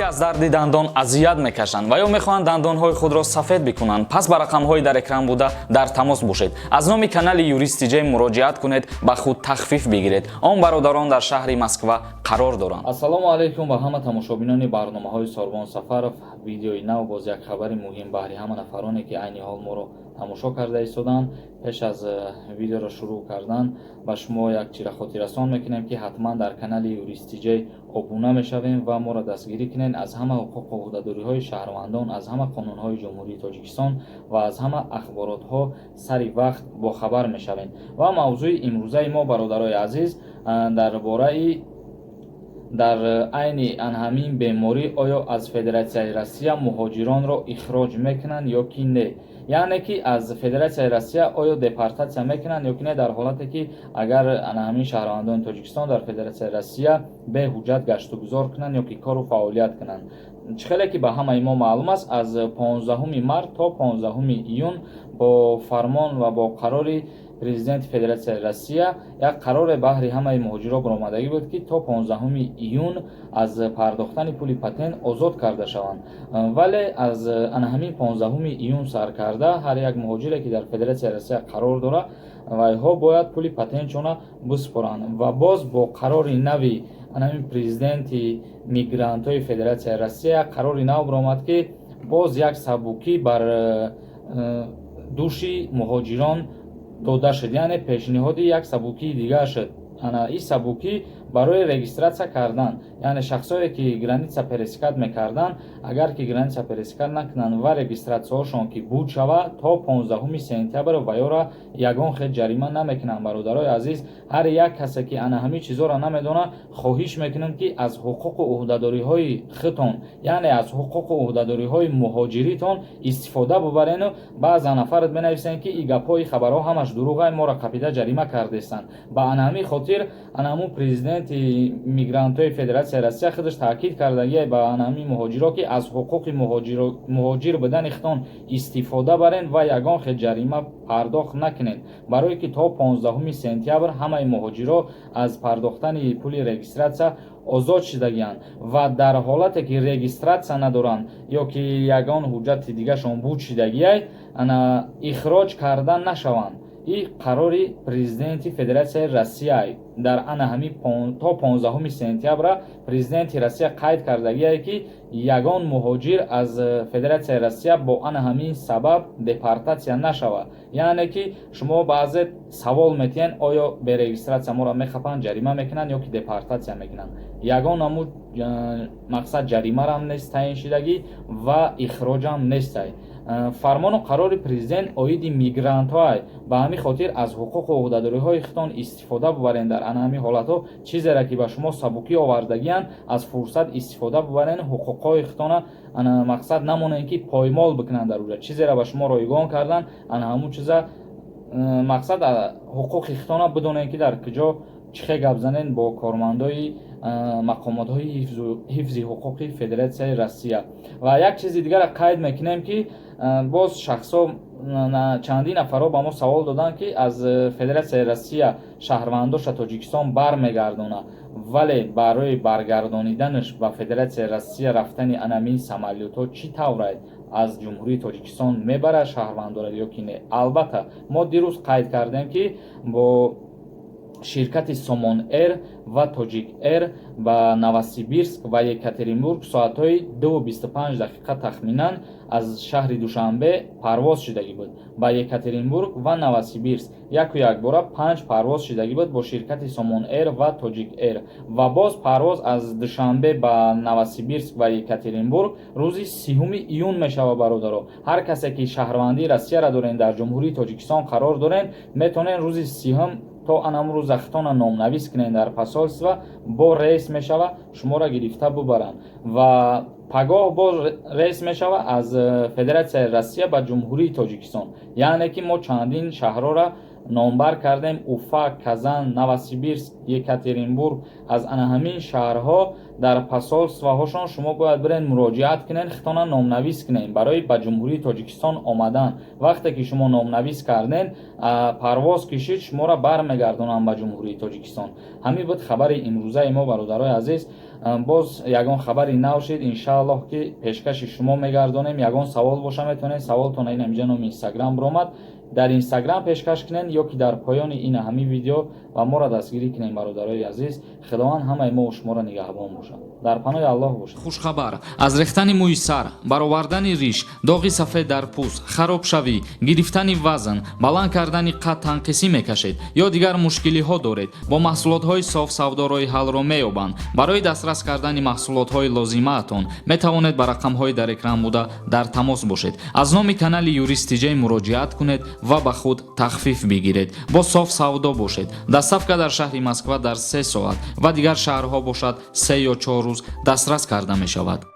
аз дарди дандон азият мекашанд ва ё мехоҳанд дандонҳои худро сафед бикунанд, пас ба рақамҳои дар экран буда дар тамос бошед. Аз номи канали ЮРИСТ муроҷиат кунед, ба худ тахфиф бигиред. Он бародарон дар шаҳри Москва қарор доранд. Ассалому алайкум ба ҳама тамошобинони барномаҳои Сорбон Сафаров. Видеои нав боз як хабари муҳим баҳри ҳама нафароне ки айни ҳол моро тамошо карда истоданд. Пеш аз видеоро шурӯъ кардан ба шумо як чира хотиррасон мекунем ки ҳатман дар канали ЮРИСТ обуна мешавем ва моро дастгирӣ кунед аз ҳама ҳуқуқу ӯҳдадориҳои шаҳрвандон, аз ҳама қонунҳои ҷумҳурии Тоҷикистон ва аз ҳама ахборотҳо сари вақт бохабар мешавем. Ва мавзӯи имрӯзаи мо, бародарои азиз, дар айни анҳамин беморӣ оё аз Федератсияи Россия мухочиронро ихроҷ мекунанд ё ки не? Яъне ки аз Федератсияи Россия оё депортация мекунанд ё ки не, дар ҳолате ки агар анҳамин шаҳрвандони Тоҷикистон дар Федератсияи Россия беҳуҷҷат гашту гузор кунанд ё ки кору фаъолият кунанд. Чихеле ки ба ҳамаи мо маълум аст, аз 15 март то 15 июн бо фармон ва бо қарори президенти Федератсияи Россия як қароре баҳри ҳамаи муҳоҷиро баромадагӣ буд ки то 15 июн аз пардохтани пули патент озод карда шаванд. Вале аз анҳамин 15 июн сар карда ҳар як муҳоҷире ки дар Федератсияи Россия қарор дора, вайҳо бояд пули патентшона биспоранд. Ва боз бо қарори нави анҳамин президенти мигрантҳои Федератсияи Россия қарори нав баромад ки боз як сабукӣ бар души муҳоҷирон дода шуд, яъне пешниҳоди як сабукии дигар шуд. Ин сабукӣ барои регистратсия кардан, яъне шахсое ки граница пересекат мекарданд, агар ки граница пересекат накунанд ва регистратсияҳошон ки буд шава, то 15 сентябр вайёра ягон хел ҷарима намекунанд. Бародарои азиз, ҳар як касе ки ана ҳамин чизҳоро намедона, хоҳиш мекунем ки аз ҳуқуқу ӯҳдадориҳои худтон, яъне аз ҳуқуқу ӯҳдадориҳои муҳоҷиритон истифода бубарену баъзан нафарат менависанд ки и гапҳои хабарҳо ҳамаш дурӯғай, моро қапида ҷарима кардестанд. Ба ана ҳамин хотир ана ҳамун президенти мигрантҳои Федератсияи Россия худаш таъкид кардагиай ба ана ҳамин муҳоҷиро ки аз ҳуқуқи муҳоҷир будани худтон истифода барен ва ягон хел ҷарима пардохт накунед, барое ки то 15 сентябр ҳамаи муҳоҷиро аз пардохтани пули регистратсия озод шудагиянд ва дар ҳолате ки регистратсия надоранд ё ки ягон ҳуҷҷати дигаршон буд шудагиай, ана ихроҷ карда нашаванд. И қарори президенти Федератсияи Россия дар ана ҳамин то 15 сентябр президенти Россия қайд кардагиае ки ягон муҳоҷир аз Федератсияи Россия бо ана ҳамин сабаб депортация нашава. Яъне ки шумо баъзе савол метиҳед, оё берегистратсия моро мехапанд, ҷарима мекунанд ё ки депортация мекунанд. Ягон ҳамун мақсад ҷаримарам нест таъин шудагӣ ва ихроҷам нестай. Фармону қарори президент оиди мигрантҳоай, ба ҳамин хотир аз ҳуқуқу ӯҳдадориҳои худтон истифода бубарен. Дар ана ҳамин ҳолатҳо чизере ки ба шумо сабукӣ овардагиянд, аз фурсат истифода бубарен, ҳуқуқҳои худтона ана мақсад намонен ки поймол бикунанд дар уҷа. Чизере ба шумо ройгон кардан, ана ҳамун чиза мақсад ҳуқуқи худтона бидонен ки дар куҷо чӣ хел гап занен бо кормандои мақомотҳои ҳифзи ҳуқуқи Федератсияи Россия. Ва як чизи дигаре қайд мекунем ки боз шахсо чандин нафаро ба мо савол доданд ки аз Федератсияи Россия шаҳрвандоша Тоҷикистон бармегардона, вале барои баргардониданаш ба Федератсияи Россия рафтани анамин самолётҳо чӣ тавре аз ҷумҳурии Тоҷикистон мебарад шаҳрвандора ё ки не? Албатта мо дирӯз қайд кардем ки бо ширкати Сомон Эр ва Тоҷик Эр ба Новосибирск ва Екатеринбург соатҳои 2:25 тахминан аз шаҳри Душанбе парвоз шудагӣ буд. Ба Екатеринбург ва Новосибирск яку якбора 5 парвоз шудагӣ буд бо ширкати Сомон Эр ва Тоҷик Эр. Ва боз парвоз аз Душанбе ба Новосибирск ва Екатеринбург рӯзи 30 июн мешава. Бародаро, ҳар касе ки шаҳрвандии Россияро дорен, дар ҷумҳурии Тоҷикистон қарор дорен, метавонен рӯзи 30 то анамрӯз захтона номнавис кунен дар посольства, бо рейс мешава шуморо гирифта бубаранд ва пагоҳ бо рейс мешава аз Федератсияи Россия ба ҷумҳурии Тоҷикистон. Яъне ки мо чандин шаҳрора номбар кардем Уфа, Казан, Новосибирск, Екатеринбург. аз ана ҳамин шаҳрҳо дар посолствоҳошон шумо бояд бирен муроҷиат кунен, хитона номнавис кунен барои ба ҷумҳурии Тоҷикистон омадан. вақте ки шумо номнавис карден, парвоз кишид, шуморо бармегардонанд ба ҷумҳурии Тоҷикистон. ҳамин буд хабари имрӯзаи мо, бародарои азиз. боз ягон хабари нав шид, иншааллоҳ ки пешкаши шумо мегардонем. ягон савол боша метавонед, саволтон ин ҳаминҷа номи инстаграм биромад, дар инстаграм пешкаш кунен ё ки дар поёни ин ҳамин видео ва моро дастгирӣ кунен. бародарои азиз, худованд ҳамаи мо шуморо нигаҳбон бошад. дар паноҳи Аллоҳ бошад. хушхабар: аз рехтани мӯи сар, баровардани риш, доғи сафед дар пӯст, харобшавӣ, гирифтани вазн, баланд кардани қад танқисӣ мекашед ё дигар мушкилиҳо доред, бо маҳсулотҳои соф савдо роҳи ҳалро меёбанд. барои дастрас кардани маҳсулотҳои лозимаатон метавонед ба рақамҳои дар экран буда дар тамос бошед. аз номи канали ЮРИСТ муроҷиат кунед ва ба худ тахфиф бигиред. бо соф савдо бошед. доставка дар шаҳри Москва дар 3 соат ва дигар шаҳрҳо бошад 3 ё 4 рӯз дастрас карда мешавад.